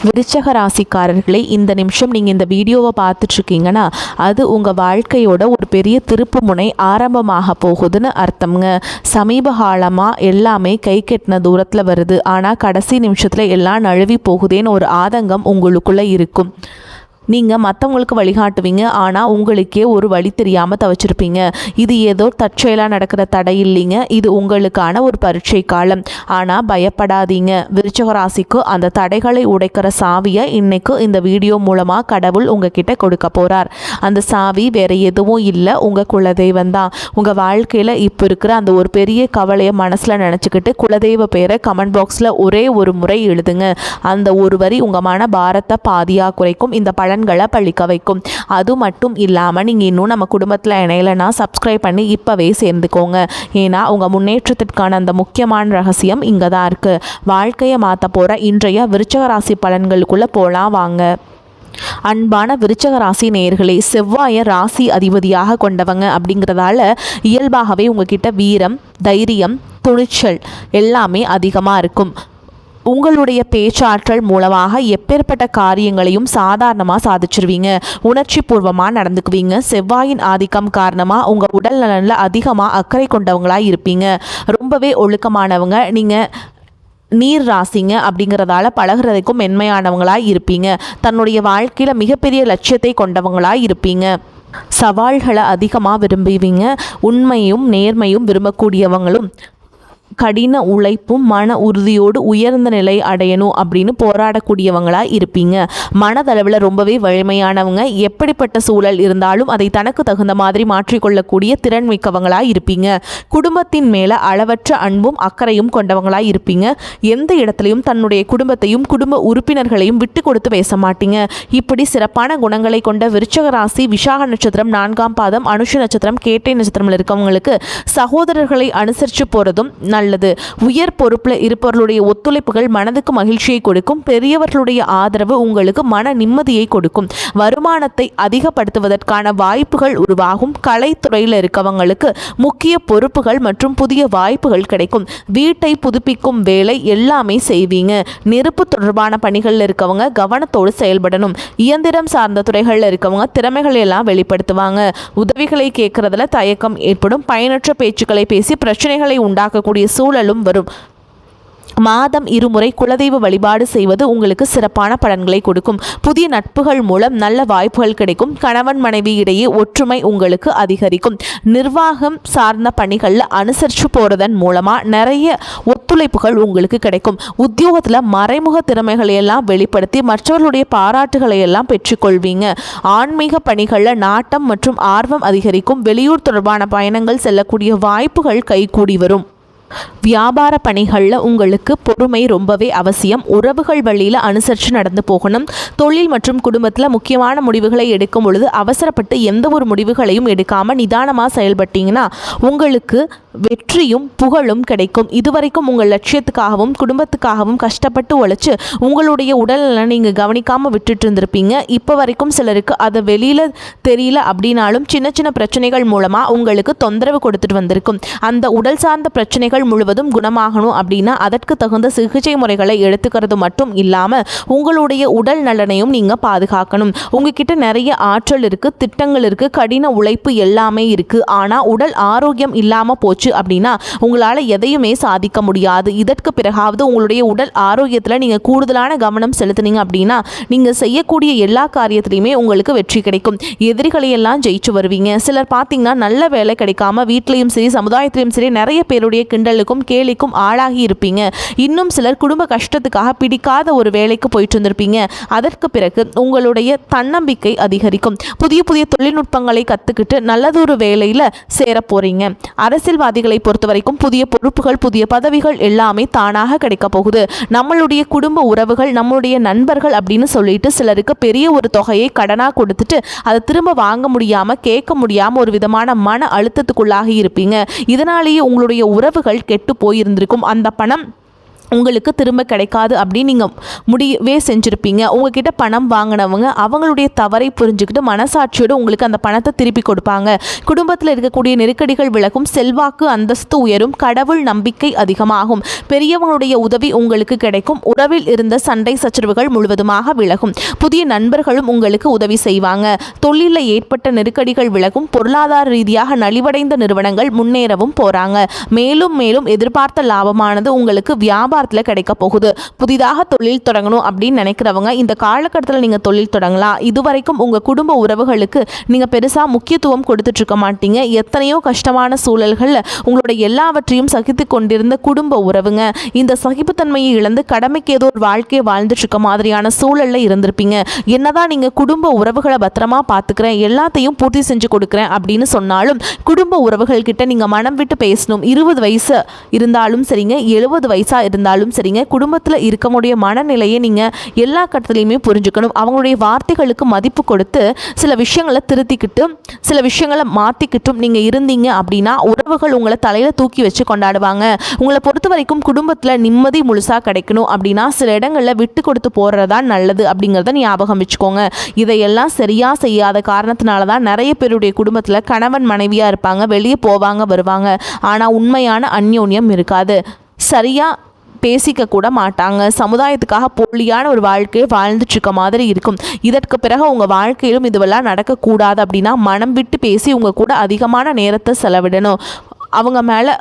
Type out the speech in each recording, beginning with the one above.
விருச்சக ராசிக்காரர்களே, இந்த நிமிஷம் நீங்கள் இந்த வீடியோவை பார்த்துட்ருக்கீங்கன்னா அது உங்கள் வாழ்க்கையோட ஒரு பெரிய திருப்பு முனை ஆரம்பமாக போகுதுன்னு அர்த்தம்ங்க. சமீப காலமாக எல்லாமே கை கெட்டின தூரத்தில் வருது, ஆனால் கடைசி நிமிஷத்தில் எல்லாம் நழுவி போகுதேன்னு ஒரு ஆதங்கம் உங்களுக்குள்ளே இருக்கும். நீங்கள் மற்றவங்களுக்கு வழிகாட்டுவீங்க, ஆனால் உங்களுக்கே ஒரு வழி தெரியாமல் தவிச்சிருப்பீங்க. இது ஏதோ தற்செயலாக நடக்கிற தடை இல்லைங்க, இது உங்களுக்கான ஒரு பரீட்சை காலம். ஆனால் பயப்படாதீங்க, விருச்சக ராசிக்கு அந்த தடைகளை உடைக்கிற சாவியை இன்னைக்கு இந்த வீடியோ மூலமாக கடவுள் உங்ககிட்ட கொடுக்க போகிறார். அந்த சாவி வேறு எதுவும் இல்லை, உங்கள் குலதெய்வம் தான். உங்கள் வாழ்க்கையில் இப்போ இருக்கிற அந்த ஒரு பெரிய கவலையை மனசில் நினச்சிக்கிட்டு குலதெய்வ பேரை கமெண்ட் பாக்ஸில் ஒரே ஒரு முறை எழுதுங்க. அந்த ஒரு வரி உங்கள் மன பாரத்தை பாதியாக குறைக்கும், இந்த பலன்களை பழிக்க வைக்கும். அது மட்டும் இல்லாமல் நீங்கள் இன்னும் நம்ம குடும்பத்தில் இணையலைன்னா சப்ஸ்கிரைப் பண்ணி இப்போவே சேர்ந்துக்கோங்க. ஏன்னா உங்கள் முன்னேற்றத்திற்கான அந்த முக்கியமான ரகசியம் இங்கே தான் இருக்குது. வாழ்க்கையை மாற்ற போகிற இன்றைய விருச்சக ராசி பலன்களுக்குள்ளே போகலாம் வாங்க. அன்பான விருச்சக ராசி நேயர்களே, செவ்வாயை ராசி அதிபதியாக கொண்டவங்க அப்படிங்கிறதால இயல்பாகவே உங்ககிட்ட வீரம், தைரியம், துணிச்சல் எல்லாமே அதிகமாக இருக்கும். உங்களுடைய பேச்சாற்றல் மூலமாக எப்பேற்பட்ட காரியங்களையும் சாதாரணமாக சாதிச்சிருவீங்க. உணர்ச்சி பூர்வமாக நடந்துக்குவீங்க. செவ்வாயின் ஆதிக்கம் காரணமாக உங்கள் உடல் நலனில் அதிகமாக அக்கறை கொண்டவங்களாக இருப்பீங்க. ரொம்பவே ஒழுக்கமானவங்க. நீங்கள் நீர் ராசிங்க அப்படிங்கிறதால பழகிறதுக்கும் மென்மையானவங்களாக இருப்பீங்க. தன்னுடைய வாழ்க்கையில் மிகப்பெரிய லட்சியத்தை கொண்டவங்களாக இருப்பீங்க. சவால்களை அதிகமாக விரும்புவீங்க. உண்மையும் நேர்மையும் விரும்பக்கூடியவங்களும் கடின உழைப்பும் மன உறுதியோடு உயர்ந்த நிலை அடையணும் அப்படின்னு போராடக்கூடியவங்களாக இருப்பீங்க. மனதளவில் ரொம்பவே வலிமையானவங்க. எப்படிப்பட்ட சூழல் இருந்தாலும் அதை தனக்கு தகுந்த மாதிரி மாற்றிக்கொள்ளக்கூடிய திறன் மிக்கவங்களாக இருப்பீங்க. குடும்பத்தின் மேலே அளவற்ற அன்பும் அக்கறையும் கொண்டவங்களாக இருப்பீங்க. எந்த இடத்துலையும் தன்னுடைய குடும்பத்தையும் குடும்ப உறுப்பினர்களையும் விட்டு கொடுத்து பேச மாட்டீங்க. இப்படி சிறப்பான குணங்களை கொண்ட விருச்சக ராசி விசாக நட்சத்திரம் 4ஆம் பாதம், அனுஷ நட்சத்திரம், கேட்டை நட்சத்திரத்தில் இருக்கவங்களுக்கு சகோதரர்களை அனுசரித்து போகிறதும் நல்லது. உயர் பொறுப்பில் இருப்பவர்களுடைய ஒத்துழைப்புகள் மனதுக்கு மகிழ்ச்சியை கொடுக்கும். பெரியவர்களுடைய ஆதரவு உங்களுக்கு மன நிம்மதியை கொடுக்கும். வருமானத்தை அதிகப்படுத்துவதற்கான வாய்ப்புகள் உருவாகும். கலைத்துறையில் இருக்கவங்களுக்கு முக்கிய பொறுப்புகள் மற்றும் புதிய வாய்ப்புகள் கிடைக்கும். வீட்டை புதுப்பிக்கும் வேலை எல்லாமே செய்வீங்க. நெருப்பு தொடர்பான பணிகளில் இருக்கவங்க கவனத்தோடு செயல்படணும். இயந்திரம் சார்ந்த துறைகளில் இருக்கவங்க திறமைகளை எல்லாம் வெளிப்படுத்துவாங்க. உதவிகளை கேட்கறதுல தயக்கம் ஏற்படும். பயனற்ற பேச்சுக்களை பேசி பிரச்சனைகளை உண்டாக்கக்கூடிய சூழலும் வரும். மாதம் இருமுறை குலதெய்வ வழிபாடு செய்வது உங்களுக்கு சிறப்பான பலன்களை கொடுக்கும். புதிய நட்புகள் மூலம் நல்ல வாய்ப்புகள் கிடைக்கும். கணவன் மனைவி இடையே ஒற்றுமை உங்களுக்கு அதிகரிக்கும். நிர்வாகம் சார்ந்த பணிகளில் அனுசரித்து போகிறதன் மூலமாக நிறைய ஒத்துழைப்புகள் உங்களுக்கு கிடைக்கும். உத்தியோகத்தில் மறைமுக திறமைகளை எல்லாம் வெளிப்படுத்தி மற்றவர்களுடைய பாராட்டுகளை எல்லாம் பெற்றுக்கொள்வீங்க. ஆன்மீக பணிகளில் நாட்டம் மற்றும் ஆர்வம் அதிகரிக்கும். வெளியூர் தொடர்பான பயணங்கள் செல்லக்கூடிய வாய்ப்புகள் கைகூடி வரும். வியாபார பணிகளில் உங்களுக்கு பொறுமை ரொம்பவே அவசியம். உறவுகள் வழியில் அனுசரித்து நடந்து போகணும். தொழில் மற்றும் குடும்பத்தில் முக்கியமான முடிவுகளை எடுக்கும் பொழுது அவசரப்பட்டு எந்த ஒரு முடிவுகளையும் எடுக்காமல் நிதானமாக செயல்பட்டீங்கன்னா உங்களுக்கு வெற்றியும் புகழும் கிடைக்கும். இதுவரைக்கும் உங்கள் லட்சியத்துக்காகவும் குடும்பத்துக்காகவும் கஷ்டப்பட்டு உழைச்சி உங்களுடைய உடல்நல நீங்கள் கவனிக்காமல் விட்டுட்டு இருந்திருப்பீங்க. இப்போ வரைக்கும் சிலருக்கு அதை வெளியில் தெரியல அப்படின்னாலும் சின்ன சின்ன பிரச்சனைகள் மூலமாக உங்களுக்கு தொந்தரவு கொடுத்துட்டு வந்திருக்கும். அந்த உடல் சார்ந்த பிரச்சனைகள் முழுவதும் குணமாகணும் அப்படின்னா அதற்கு தகுந்த சிகிச்சை முறைகளை எடுத்துக்கிறது மட்டும் இல்லாமல் உங்களுடைய உடல் நலனையும் நீங்கள் பாதுகாக்கணும். உங்ககிட்ட நிறைய ஆற்றல் இருக்குது, திட்டங்கள் இருக்குது, கடின உழைப்பு எல்லாமே இருக்குது. ஆனால் உடல் ஆரோக்கியம் இல்லாமல் போச்சு அப்படின்னா உங்களால் எதையுமே சாதிக்க முடியாது. இதற்கு பிறகாவது உங்களுடைய உடல் ஆரோக்கியத்தில் நீங்கள் கூடுதலான கவனம் செலுத்தினீங்க அப்படின்னா நீங்கள் செய்யக்கூடிய எல்லா காரியத்திலையுமே உங்களுக்கு வெற்றி கிடைக்கும். எதிரிகளை எல்லாம் ஜெயிச்சு வருவீங்க. சிலர் பார்த்தீங்கன்னா நல்ல வேலை கிடைக்காம வீட்லையும் சரி சமுதாயத்திலையும் சரி நிறைய பேருடைய கிண்டலுக்கும் கேலிக்கும் ஆளாகி இருப்பீங்க. இன்னும் சிலர் குடும்ப கஷ்டத்துக்காக பிடிக்காத ஒரு வேலைக்கு போயிட்டு இருந்திருப்பீங்க. அதற்கு பிறகு உங்களுடைய தன்னம்பிக்கை அதிகரிக்கும். புதிய புதிய தொழில்நுட்பங்களை கற்றுக்கிட்டு நல்லதொரு வேலையில் சேர போறீங்க. அரசியல்வாதிகளை பொறுத்த வரைக்கும் புதிய பொறுப்புகள், புதிய பதவிகள் எல்லாமே தானாக கிடைக்க போகுது. நம்மளுடைய குடும்ப உறவுகள், நம்மளுடைய நண்பர்கள் அப்படின்னு சொல்லிட்டு சிலருக்கு பெரிய ஒரு தொகையை கடனாக கொடுத்துட்டு அதை திரும்ப வாங்க முடியாமல் கேட்க முடியாமல் ஒரு விதமான மன அழுத்தத்துக்குள்ளாகி இருப்பீங்க. இதனாலேயே உங்களுடைய உறவுகள் கெட்டு போயிருந்திருக்கும். அந்த பணம் உங்களுக்கு திரும்ப கிடைக்காது அப்படின்னு நீங்கள் முடியவே செஞ்சுருப்பீங்க. உங்ககிட்ட பணம் வாங்கினவங்க அவங்களுடைய தவறை புரிஞ்சுக்கிட்டு மனசாட்சியோடு உங்களுக்கு அந்த பணத்தை திருப்பி கொடுப்பாங்க. குடும்பத்தில் இருக்கக்கூடிய நெருக்கடிகள் விலகும், செல்வாக்கு அந்தஸ்து உயரும், கடவுள் நம்பிக்கை அதிகமாகும், பெரியவங்களுடைய உதவி உங்களுக்கு கிடைக்கும், உறவில் இருந்த சண்டை சச்சரவுகள் முழுவதுமாக விலகும், புதிய நண்பர்களும் உங்களுக்கு உதவி செய்வாங்க, தொழிலில் ஏற்பட்ட நெருக்கடிகள் விலகும், பொருளாதார ரீதியாக நலிவடைந்த நிறுவனங்கள் முன்னேறவும் போகிறாங்க. மேலும் மேலும் எதிர்பார்த்த லாபமானது உங்களுக்கு வியாபாரத்தில் கிடைக்க போகுது. புதிதாக தொழில் தொடங்கணும் அப்படின்னு நினைக்கிறவங்க இந்த காலகட்டத்தில் நீங்கள் தொழில் தொடங்கலாம். இதுவரைக்கும் உங்கள் குடும்ப உறவுகளுக்கு நீங்கள் பெருசாக முக்கியத்துவம் கொடுத்துட்டு இருக்க மாட்டீங்க. எத்தனையோ கஷ்டமான சூழல்களில் உங்களோட எல்லாவற்றையும் சகித்து கொண்டிருந்த குடும்ப உறவுங்க இந்த சகிப்புத்தன்மையை இழந்து கடமைக்கு ஏதோ ஒரு வாழ்க்கையை வாழ்ந்துட்டு இருக்க மாதிரியான சூழலில் இருந்திருப்பீங்க. என்னதான் நீங்கள் குடும்ப உறவுகளை பத்திரமா பார்த்துக்கிறேன், எல்லாத்தையும் பூர்த்தி செஞ்சு கொடுக்குறேன் அப்படின்னு சொன்னாலும் குடும்ப உறவுகள் கிட்ட நீங்கள் மனம் விட்டு பேசணும். 20 வயசு இருந்தாலும் சரிங்க, 70 வயசாக இருந்தாலும் சரிங்க, குடும்பத்தில் இருக்கக்கூடிய மனநிலையை நீங்கள் எல்லா கட்டத்திலையுமே புரிஞ்சுக்கணும். அவங்களுடைய வார்த்தைகளுக்கு மதிப்பு கொடுத்து சில விஷயங்களை திருத்திக்கிட்டு சில விஷயங்களை மாற்றிக்கிட்டும் நீங்கள் இருந்தீங்க அப்படின்னா உறவுகள் உங்களை தலையில் தூக்கி வச்சு கொண்டாடுவாங்க. உங்களை பொறுத்த வரைக்கும் குடும்பத்தில் நிம்மதி முழுசாக கிடைக்கணும் அப்படின்னா சில இடங்களில் விட்டு கொடுத்து போகிறதா நல்லது அப்படிங்கிறத ஞாபகம் வச்சுக்கோங்க. இதையெல்லாம் சரியாக செய்யாத காரணத்தினால தான் நிறைய பேருடைய குடும்பத்தில் கணவன் மனைவியாக இருப்பாங்க, வெளியே போவாங்க வருவாங்க, ஆனால் உண்மையான அந்யோன்யம் இருக்காது. சரியாக பேசிக்க கூட மாட்டாங்க. சமுதாயத்துக்காக போலியான ஒரு வாழ்க்கையை வாழ்ந்துட்டுருக்க மாதிரி இருக்கும். இதற்கு பிறகு உங்கள் வாழ்க்கையிலும் இதுவெல்லாம் நடக்கக்கூடாது அப்படின்னா மனம் விட்டு பேசி உங்கள் கூட அதிகமான நேரத்தை செலவிடணும். அவங்க மேலே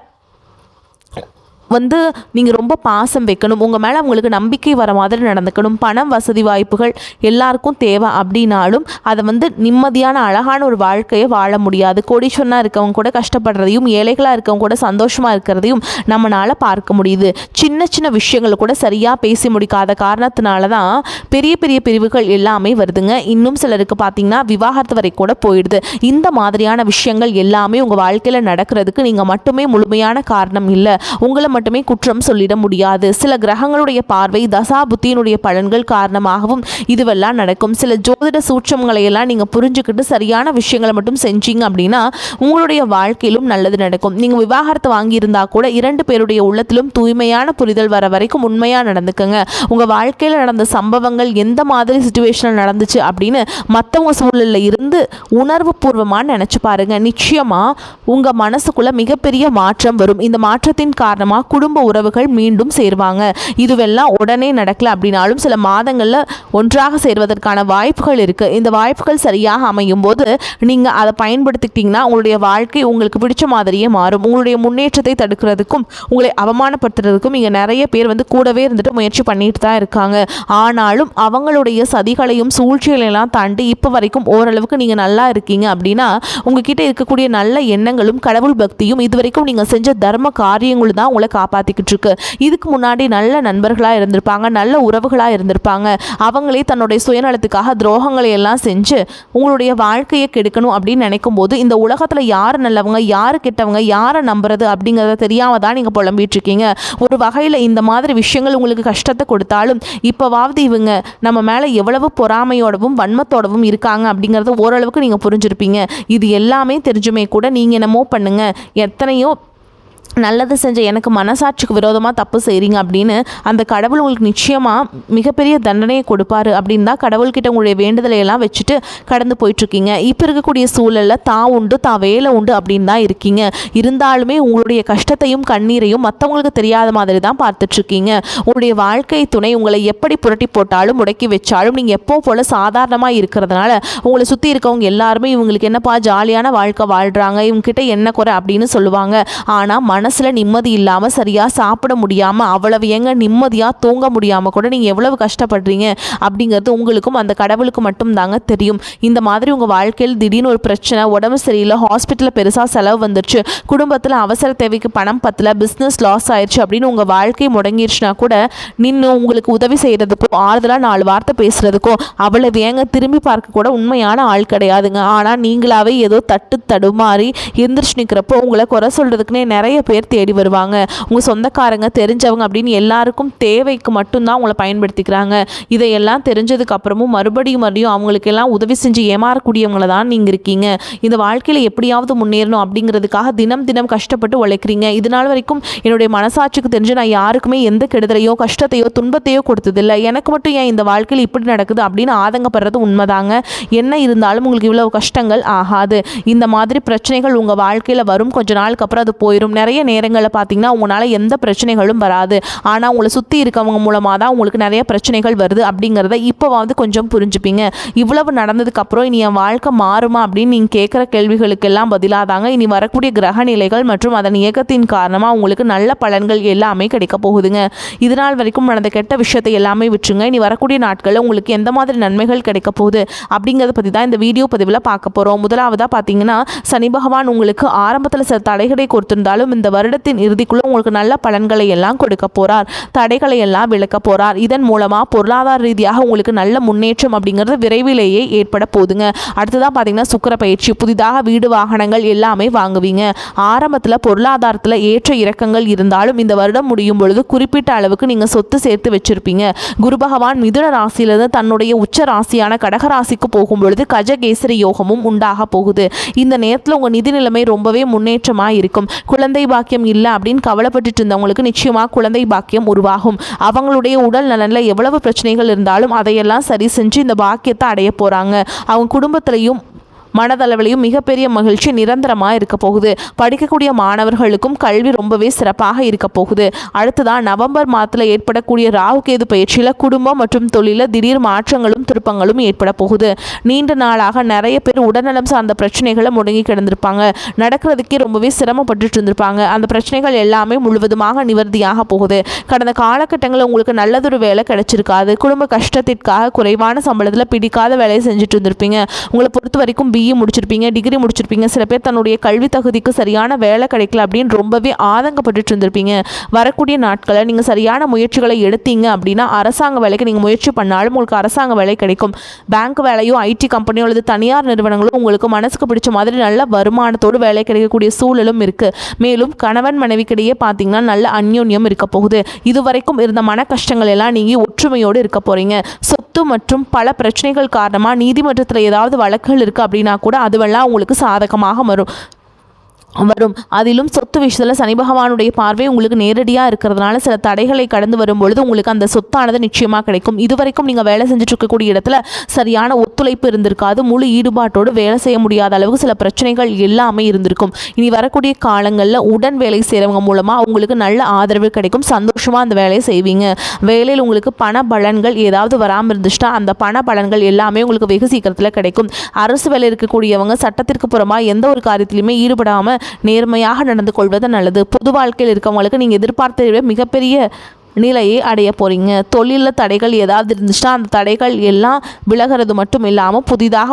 நீங்கள் ரொம்ப பாசம் வைக்கணும். உங்கள் மேலே அவங்களுக்கு நம்பிக்கை வர மாதிரி நடந்துக்கணும். பணம் வசதி வாய்ப்புகள் எல்லாருக்கும் தேவை அப்படின்னாலும் அதை நிம்மதியான அழகான ஒரு வாழ்க்கையை வாழ முடியாது. கோடீஸ்வரனாக இருக்கவங்க கூட கஷ்டப்படுறதையும் ஏழைகளாக இருக்கவங்க கூட சந்தோஷமாக இருக்கிறதையும் நம்மளால் பார்க்க முடியுது. சின்ன சின்ன விஷயங்கள் கூட சரியாக பேசி முடிக்காத காரணத்தினால தான் பெரிய பெரிய பிரிவுகள் எல்லாமே வருதுங்க. இன்னும் சிலருக்கு பார்த்திங்கன்னா விவாகரத்து வரை கூட போயிடுது. இந்த மாதிரியான விஷயங்கள் எல்லாமே உங்கள் வாழ்க்கையில் நடக்கிறதுக்கு நீங்கள் மட்டுமே முழுமையான காரணம் இல்லை. உங்களை மட்டுமே குற்றம் சொல்லிட முடியாது. சில கிரகங்களுடைய பார்வை, தசா புத்தியினுடைய பலன்கள் காரணமாகவும் இதுவெல்லாம் நடக்கும். சில ஜோதிட சூட்சங்களை எல்லாம் நீங்கள் புரிஞ்சுக்கிட்டு சரியான விஷயங்களை மட்டும் செஞ்சீங்க அப்படின்னா உங்களுடைய வாழ்க்கையிலும் நல்லது நடக்கும். நீங்கள் விவாகரத்து வாங்கியிருந்தா கூட 2 பேருடைய உள்ளத்திலும் தூய்மையான புரிதல் வர வரைக்கும் உண்மையாக நடந்துக்குங்க. உங்கள் வாழ்க்கையில் நடந்த சம்பவங்கள் எந்த மாதிரி சிச்சுவேஷனில் நடந்துச்சு அப்படின்னு மற்றவங்க சூழலில் இருந்து உணர்வு பூர்வமாக நினச்சி பாருங்க. நிச்சயமாக உங்கள் மனசுக்குள்ள மிகப்பெரிய மாற்றம் வரும். இந்த மாற்றத்தின் காரணமாக குடும்ப உறவுகள் மீண்டும் சேருவாங்க. இதுவெல்லாம் உடனே நடக்கல அப்படின்னாலும் சில மாதங்களில் ஒன்றாக சேர்வதற்கான வாய்ப்புகள் இருக்குது. இந்த வாய்ப்புகள் சரியாக அமையும் போது நீங்கள் அதை பயன்படுத்திக்கிட்டிங்கன்னா உங்களுடைய வாழ்க்கை உங்களுக்கு பிடிச்ச மாதிரியே மாறும். உங்களுடைய முன்னேற்றத்தை தடுக்கிறதுக்கும் உங்களை அவமானப்படுத்துறதுக்கும் இங்கே நிறைய பேர் கூடவே இருந்துட்டு முயற்சி பண்ணிட்டு தான் இருக்காங்க. ஆனாலும் அவங்களுடைய சதிகளையும் சூழ்ச்சிகளையெல்லாம் தாண்டி இப்போ வரைக்கும் ஓரளவுக்கு நீங்கள் நல்லா இருக்கீங்க அப்படின்னா உங்ககிட்ட இருக்கக்கூடிய நல்ல எண்ணங்களும் கடவுள் பக்தியும் இதுவரைக்கும் நீங்கள் செஞ்ச தர்ம காரியங்களும் தான் உங்களை காப்பாற்றிக்கிட்டு இருக்கு. இதுக்கு முன்னாடி நல்ல நண்பர்களாக இருந்திருப்பாங்க, நல்ல உறவுகளாக இருந்திருப்பாங்க. அவங்களே தன்னுடைய சுயநலத்துக்காக துரோகங்களை எல்லாம் செஞ்சு உங்களுடைய வாழ்க்கையை கெடுக்கணும் அப்படின்னு நினைக்கும் போது இந்த உலகத்தில் யார் நல்லவங்க யார் கெட்டவங்க யாரை நம்புறது அப்படிங்கிறத தெரியாம தான் நீங்கள் புலம்பிட்டு இருக்கீங்க. ஒரு வகையில் இந்த மாதிரி விஷயங்கள் உங்களுக்கு கஷ்டத்தை கொடுத்தாலும் இப்போவாவது இவங்க நம்ம மேலே எவ்வளவு பொறாமையோடவும் வன்மத்தோடவும் இருக்காங்க அப்படிங்கிறத ஓரளவுக்கு நீங்கள் புரிஞ்சிருப்பீங்க. இது எல்லாமே தெரிஞ்சுமே கூட நீங்கள் என்னமோ பண்ணுங்க, எத்தனையோ நல்லது செஞ்ச எனக்கு மனசாட்சிக்கு விரோதமாக தப்பு செய்கிறீங்க அப்படின்னு அந்த கடவுள் உங்களுக்கு நிச்சயமாக மிகப்பெரிய தண்டனையை கொடுப்பாரு அப்படின்னு தான் கடவுள்கிட்ட உங்களுடைய வேண்டுதலை எல்லாம் வச்சுட்டு கடந்து போயிட்டுருக்கீங்க. இப்போ இருக்கக்கூடிய சூழலில் தான் உண்டு தான் வேலை உண்டு அப்படின்னு தான் இருக்கீங்க. இருந்தாலுமே உங்களுடைய கஷ்டத்தையும் கண்ணீரையும் மற்றவங்களுக்கு தெரியாத மாதிரி தான் பார்த்துட்ருக்கீங்க. உங்களுடைய வாழ்க்கை துணை உங்களை எப்படி புரட்டி போட்டாலும் முடக்கி வச்சாலும் நீங்கள் எப்போ போல் சாதாரணமாக இருக்கிறதுனால உங்களை சுற்றி இருக்கவங்க எல்லாருமே இவங்களுக்கு என்னப்பா ஜாலியான வாழ்க்கை வாழ்கிறாங்க, இவங்ககிட்ட என்ன குறை அப்படின்னு சொல்லுவாங்க. ஆனால் மனசில் நிம்மதி இல்லாமல் சரியாக சாப்பிட முடியாமல் அவ்வளவு ஏங்க நிம்மதியாக தூங்க முடியாமல் கூட நீங்கள் எவ்வளவு கஷ்டப்படுறீங்க அப்படிங்கிறது உங்களுக்கும் அந்த கடவுளுக்கு மட்டும் தாங்க தெரியும். இந்த மாதிரி உங்கள் வாழ்க்கையில் திடீர்னு ஒரு பிரச்சனை, உடம்பு சரியில்லை, ஹாஸ்பிட்டலில் பெருசாக செலவு வந்துருச்சு, குடும்பத்தில் அவசர தேவைக்கு பணம் பத்தல, பிஸ்னஸ் லாஸ் ஆயிடுச்சு அப்படின்னு உங்கள் வாழ்க்கை முடங்கிடுச்சுன்னா கூட நின்று உங்களுக்கு உதவி செய்கிறதுக்கும் ஆறுதலாக 4 வார்த்தை பேசுகிறதுக்கும் அவ்வளவு ஏங்க திரும்பி பார்க்க கூட உண்மையான ஆள் கிடையாதுங்க. ஆனால் நீங்களாவே ஏதோ தட்டு தடுமாறி எந்திரிச்சு நிற்கிறப்போ உங்களை குறை சொல்கிறதுக்குன்னே நிறைய பேர் தேடி வருவாங்க. உங்கள் சொந்தக்காரங்க தெரிஞ்சவங்க அப்படின்னு எல்லாருக்கும் தேவைக்கு மட்டும்தான் உங்களை பயன்படுத்திக்கிறாங்க. இதையெல்லாம் தெரிஞ்சதுக்கு அப்புறமும் மறுபடியும் அவங்களுக்கெல்லாம் உதவி செஞ்சு ஏமாறக்கூடியவங்களை தான் நீங்கள் இருக்கீங்க. இந்த வாழ்க்கையில் எப்படியாவது முன்னேறணும் அப்படிங்கிறதுக்காக தினம் தினம் கஷ்டப்பட்டு உழைக்கிறீங்க. இதனால் வரைக்கும் என்னுடைய மனசாட்சிக்கு தெரிஞ்சு நான் யாருக்குமே எந்த கெடுதலையோ கஷ்டத்தையோ துன்பத்தையோ கொடுத்ததில்லை, எனக்கு மட்டும் ஏன் இந்த வாழ்க்கையில் இப்படி நடக்குது அப்படின்னு ஆதங்கப்படுறது உண்மைதாங்க. என்ன இருந்தாலும் உங்களுக்கு இவ்வளவு கஷ்டங்கள் ஆகாது. இந்த மாதிரி பிரச்சனைகள் உங்கள் வாழ்க்கையில் வரும், கொஞ்ச நாளுக்கு அப்புறம் அது போயிடும். நிறைய நேரங்களில் பார்த்தீங்கன்னா உங்களால் எந்த பிரச்சனைகளும் வராது, ஆனால் உங்களை சுற்றி இருக்கவங்க மூலமாக தான் உங்களுக்கு நிறைய பிரச்சனைகள் வருது அப்படிங்கிறத இப்போவாவது கொஞ்சம் புரிஞ்சுப்பீங்க. இவ்வளவு நடந்ததுக்கப்புறம் இனி என் வாழ்க்கை மாறுமா அப்படின்னு நீங்கள் கேட்குற கேள்விகளுக்கெல்லாம் பதிலாதாங்க இனி வரக்கூடிய கிரக நிலைகள் மற்றும் அதன் இயக்கத்தின் காரணமாக உங்களுக்கு நல்ல பலன்கள் எல்லாமே கிடைக்க போகுதுங்க. இதனால் வரைக்கும் நடந்த கெட்ட விஷயத்தை எல்லாமே விட்டுருங்க. இனி வரக்கூடிய நாட்களில் உங்களுக்கு எந்த மாதிரி நன்மைகள் கிடைக்க போகுது அப்படிங்கிறத பற்றி தான் இந்த வீடியோ பதிவில் பார்க்க போகிறோம். முதலாவதாக பார்த்தீங்கன்னா, சனி பகவான் உங்களுக்கு ஆரம்பத்தில் சில தடைகளை கொடுத்திருந்தாலும் இந்த வருடத்தின் இறுதிக்குள்ளே உங்களுக்கு நல்ல பலன்களை எல்லாம் கொடுக்க போகிறார். தடைகளை எல்லாம் விளக்க போகிறார். இதன் மூலமாக பொருளாதார ரீதியாக உங்களுக்கு நல்ல முன்னேற்றம் அப்படிங்கிறது விரைவிலேயே ஏற்பட போகுதுங்க. அடுத்ததாக பார்த்தீங்கன்னா, சுக்கிர பயிற்சி. புதிதாக வீடு வாகனங்கள் எல்லாமே வாங்குவீங்க. ஆரம்பத்தில் பொருளாதாரத்தில் ஏற்ற இறக்கங்கள் இருந்தாலும் இந்த வருடம் முடியும் பொழுது குறிப்பிட்ட அளவுக்கு நீங்கள் சொத்து சேர்த்து வச்சிருப்பீங்க. குரு பகவான் மிதுன ராசியிலிருந்து தன்னுடைய உச்ச ராசியான கடக ராசிக்கு போகும் பொழுது கஜகேசரி யோகமும் உண்டாக போகுது. இந்த நேரத்தில் உங்கள் நிதி நிலைமை ரொம்பவே முன்னேற்றமாக இருக்கும். குழந்தை பாக்கியம் இல்லை அப்படின்னு கவலைப்பட்டு இருந்தவங்களுக்கு நிச்சயமாக குழந்தை பாக்கியம் உருவாகும். அவங்களுடைய உடல் நலனில் எவ்வளவு பிரச்சனைகள் இருந்தாலும் அதையெல்லாம் சரி செஞ்சு இந்த பாக்கியத்தை அடைய போகிறாங்க. அவங்க குடும்பத்திலையும் மனதளவிலையும் மிகப்பெரிய மகிழ்ச்சி நிரந்தரமாக இருக்க போகுது. படிக்கக்கூடிய மாணவர்களுக்கும் கல்வி ரொம்பவே சிறப்பாக இருக்க போகுது. அடுத்ததான் நவம்பர் மாதத்தில் ஏற்படக்கூடிய ராகு கேது பயிற்சியில் குடும்பம் மற்றும் தொழிலில் திடீர் மாற்றங்களும் திருப்பங்களும் ஏற்பட போகுது. நீண்ட நாளாக நிறைய பேர் உடல்நலம் சார்ந்த பிரச்சனைகளை முடங்கி கிடந்திருப்பாங்க. நடக்கிறதுக்கே ரொம்பவே சிரமப்பட்டு இருந்திருப்பாங்க. அந்த பிரச்சனைகள் எல்லாமே முழுவதுமாக நிவர்த்தியாக போகுது. கடந்த காலகட்டங்களில் உங்களுக்கு நல்லதொரு வேலை கிடைச்சிருக்காது. குடும்ப கஷ்டத்திற்காக குறைவான சம்பளத்தில் பிடிக்காத வேலையை செஞ்சுட்டு இருந்திருப்பீங்க. உங்களை பொறுத்த வரைக்கும் பிஇ முடிச்சிருப்பீங்க, டிகிரி முடிச்சிருப்பீங்க. சில பேர் தன்னுடைய கல்வி தகுதிக்கு சரியான வேலை கிடைக்கல அப்படின்னு ரொம்பவே ஆதங்கப்பட்டு இருந்திருப்பீங்க. வரக்கூடிய நாட்களில் நீங்கள் சரியான முயற்சிகளை எடுத்தீங்க அப்படின்னா அரசாங்க வேலைக்கு நீங்கள் முயற்சி பண்ணாலும் உங்களுக்கு அரசாங்க வேலை கிடைக்கும். பேங்க் வேலையோ ஐடி கம்பெனியோ அல்லது தனியார் நிறுவனங்களும் உங்களுக்கு மனசுக்கு பிடிச்ச மாதிரி நல்ல வருமானத்தோடு வேலை கிடைக்கக்கூடிய சூழலும் இருக்குது. மேலும் கணவன் மனைவிக்கிடையே பார்த்தீங்கன்னா நல்ல அந்யோன்யம் இருக்க போகுது. இதுவரைக்கும் இருந்த மன கஷ்டங்கள் எல்லாம் நீங்கள் ஒற்றுமையோடு இருக்க போகிறீங்க. சொத்து மற்றும் பல பிரச்சனைகள் காரணமாக நீதிமன்றத்தில் ஏதாவது வழக்குகள் இருக்குது அப்படின்னா கூட அதுவெல்லாம் உங்களுக்கு சாதகமாக வரும். அதிலும் சொத்து விஷயத்தில் சனி பகவானுடைய பார்வை உங்களுக்கு நேரடியாக இருக்கிறதுனால சில தடைகளை கடந்து வரும்பொழுது உங்களுக்கு அந்த சொத்தானது நிச்சயமாக கிடைக்கும். இதுவரைக்கும் நீங்கள் வேலை செஞ்சுட்டு இருக்கக்கூடிய இடத்துல சரியான ஒத்துழைப்பு இருந்திருக்காது. முழு ஈடுபாட்டோடு வேலை செய்ய முடியாத அளவுக்கு சில பிரச்சனைகள் எல்லாமே இருந்திருக்கும். இனி வரக்கூடிய காலங்களில் உடன் வேலை செய்கிறவங்க மூலமாக உங்களுக்கு நல்ல ஆதரவு கிடைக்கும். சந்தோஷமாக அந்த வேலையை செய்வீங்க. வேலையில் உங்களுக்கு பண பலன்கள் ஏதாவது வராமல் இருந்துச்சுன்னா அந்த பண பலன்கள் எல்லாமே உங்களுக்கு வெகு சீக்கிரத்தில் கிடைக்கும். அரசு வேலை இருக்கக்கூடியவங்க சட்டத்திற்கு புறமாக எந்த ஒரு காரியத்திலையுமே ஈடுபடாமல் நேர்மையாக நடந்து கொள்வது நல்லது. பொது வாழ்க்கையில் இருக்கவங்களுக்கு நீங்கள் எதிர்பார்த்ததை விட மிகப்பெரிய நிலையை அடைய போகிறீங்க. தொழிலில் தடைகள் ஏதாவது இருந்துச்சுன்னா அந்த தடைகள் எல்லாம் விலகிறது மட்டும் இல்லாமல்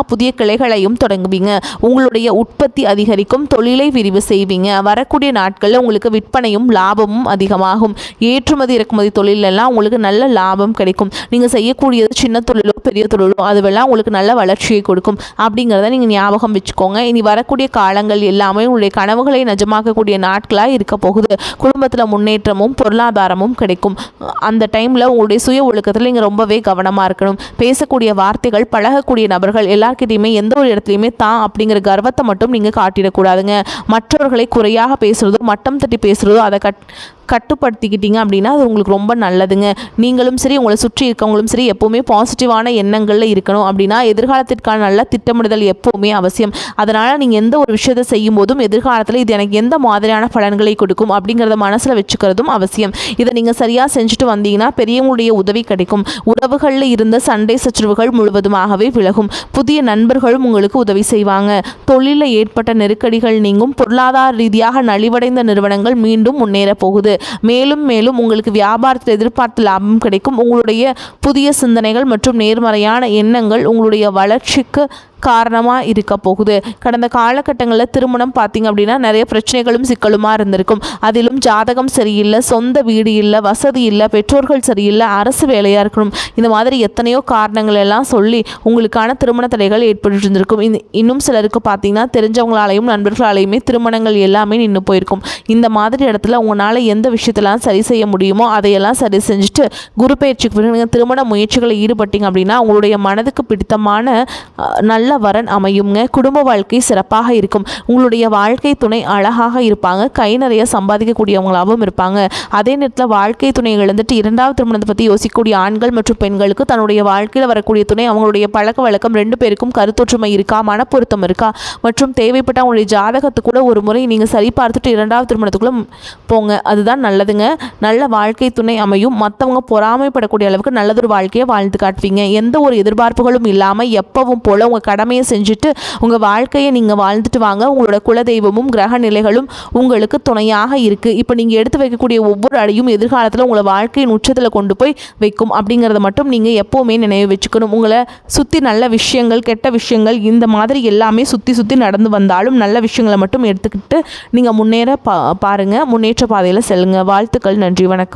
புதிய கிளைகளையும் தொடங்குவீங்க. உங்களுடைய உற்பத்தி அதிகரிக்கும். தொழிலை விரிவு செய்வீங்க. வரக்கூடிய நாட்களில் உங்களுக்கு விற்பனையும் லாபமும் அதிகமாகும். ஏற்றுமதி இறக்குமதி தொழிலெல்லாம் உங்களுக்கு நல்ல லாபம் கிடைக்கும். நீங்கள் செய்யக்கூடியது சின்ன தொழிலோ பெரிய தொழிலோ அதுவெல்லாம் உங்களுக்கு நல்ல வளர்ச்சியை கொடுக்கும் அப்படிங்கிறத நீங்கள் ஞாபகம் வச்சுக்கோங்க. இனி வரக்கூடிய காலங்கள் எல்லாமே உங்களுடைய கனவுகளை நிஜமாக்கக்கூடிய நாட்களாக இருக்க போகுது. குடும்பத்தில் முன்னேற்றமும் பொருளாதாரமும் கிடைக்கும். அந்த டைமில் உங்களுடைய சுய ஒழுக்கத்தில் நீங்கள் ரொம்பவே கவனமாக இருக்கணும். பேசக்கூடிய வார்த்தைகள், பழகக்கூடிய நபர்கள் எல்லார்கிட்டையுமே எந்த ஒரு இடத்துலையுமே தான் அப்படிங்கிற கர்வத்தை மட்டும் நீங்கள் காட்டிடக்கூடாதுங்க. மற்றவர்களை குறையாக பேசுகிறதோ மட்டம் தட்டி பேசுகிறதோ அதை கட்டுப்படுத்திக்கிட்டீங்க அப்படின்னா அது உங்களுக்கு ரொம்ப நல்லதுங்க. நீங்களும் சரி உங்களை சுற்றி இருக்கவங்களும் சரி எப்போவுமே பாசிட்டிவான எண்ணங்களில் இருக்கணும். அப்படின்னா எதிர்காலத்திற்கான நல்ல திட்டமிடுதல் எப்போவுமே அவசியம். அதனால் நீங்கள் எந்த ஒரு விஷயத்தை செய்யும் போதும் எதிர்காலத்தில் இது எனக்கு எந்த மாதிரியான பலன்களை கொடுக்கும் அப்படிங்கிறத மனசில் வச்சுக்கிறதும் அவசியம். இதை நீங்கள் சரியாக செஞ்சுட்டு வந்தீங்கன்னா பெரியவங்களுடைய உதவி கிடைக்கும். உறவுகளில் இருந்த சண்டை சச்சரவுகள் முழுவதுமாகவே விலகும். புதிய நண்பர்களும் உங்களுக்கு உதவி செய்வாங்க. தொழிலில் ஏற்பட்ட நெருக்கடிகள் நீங்கும். பொருளாதார ரீதியாக நலிவடைந்த நிறுவனங்கள் மீண்டும் முன்னேற போகுது. மேலும் மேலும் உங்களுக்கு வியாபாரத்தில் எதிர்பார்த்த லாபம் கிடைக்கும். உங்களுடைய புதிய சிந்தனைகள் மற்றும் நேர்மறையான எண்ணங்கள் உங்களுடைய வளர்ச்சிக்கு காரணமாக இருக்க போகுது. கடந்த காலகட்டங்களில் திருமணம் பார்த்தீங்க அப்படின்னா நிறைய பிரச்சனைகளும் சிக்கலுமாக இருந்திருக்கும். அதிலும் ஜாதகம் சரியில்லை, சொந்த வீடு இல்லை, வசதி இல்லை, பெற்றோர்கள் சரியில்லை, அரசு வேலையாக இருக்கணும், இந்த மாதிரி எத்தனையோ காரணங்கள் எல்லாம் சொல்லி உங்களுக்கான திருமண தடைகள் ஏற்பட்டு இருந்திருக்கும். இன்னும் சிலருக்கு பார்த்தீங்கன்னா தெரிஞ்சவங்களாலையும் நண்பர்களாலையுமே திருமணங்கள் எல்லாமே நின்று போயிருக்கும். இந்த மாதிரி இடத்துல உங்களால் எந்த விஷயத்தெல்லாம் சரி செய்ய முடியுமோ அதையெல்லாம் சரி செஞ்சுட்டு குரு பயிற்சிக்கு பிறகு திருமண முயற்சிகளை ஈடுபட்டீங்க அப்படின்னா உங்களுடைய மனதுக்கு பிடித்தமான நல்ல வரன் அமையுங்க. குடும்ப வாழ்க்கை சிறப்பாக இருக்கும். உங்களுடைய வாழ்க்கை துணை அழகாக இருப்பாங்க, கை நிறைய சம்பாதிக்கக்கூடியவங்களாகவும் இருப்பாங்க. அதே நேரத்தில் வாழ்க்கை துணையை இழந்துட்டு இரண்டாவது திருமணத்தை பற்றி யோசிக்கக்கூடிய ஆண்கள் மற்றும் பெண்களுக்கு தன்னுடைய வாழ்க்கையில் வரக்கூடிய துணை அவங்களுடைய பழக்க வழக்கம் ரெண்டு பேருக்கும் கருத்தொற்றுமை இருக்கா, மனப்பொருத்தம் இருக்கா மற்றும் தேவைப்பட்ட அவங்களுடைய ஜாதகத்தை கூட ஒரு முறை நீங்கள் சரி பார்த்துட்டு இரண்டாவது திருமணத்துக்குள்ளே போங்க, அதுதான் நல்லதுங்க. நல்ல வாழ்க்கை துணை அமையும். மற்றவங்க பொறாமைப்படக்கூடிய அளவுக்கு நல்லதொரு வாழ்க்கையை வாழ்ந்து காட்டுவீங்க. எந்த ஒரு எதிர்பார்ப்புகளும் இல்லாமல் எப்பவும் போல் உங்கள் கடமையை செஞ்சுட்டு உங்கள் வாழ்க்கையை நீங்கள் வாழ்ந்துட்டு வாங்க. உங்களோட குலதெய்வமும் கிரக நிலைகளும் உங்களுக்கு துணையாக இருக்குது. இப்போ நீங்கள் எடுத்து வைக்கக்கூடிய ஒவ்வொரு அடியும் எதிர்காலத்தில் உங்களை வாழ்க்கையின் உச்சத்தில் கொண்டு போய் வைக்கும் அப்படிங்கிறத மட்டும் நீங்கள் எப்போவுமே நினைவு வச்சுக்கணும். உங்களை சுற்றி நல்ல விஷயங்கள், கெட்ட விஷயங்கள் இந்த மாதிரி எல்லாமே சுற்றி நடந்து வந்தாலும் நல்ல விஷயங்களை மட்டும் எடுத்துக்கிட்டு நீங்கள் முன்னேற பாருங்கள். முன்னேற்ற பாதையில் செல்லுங்க. வாழ்த்துக்கள். நன்றி. வணக்கம்.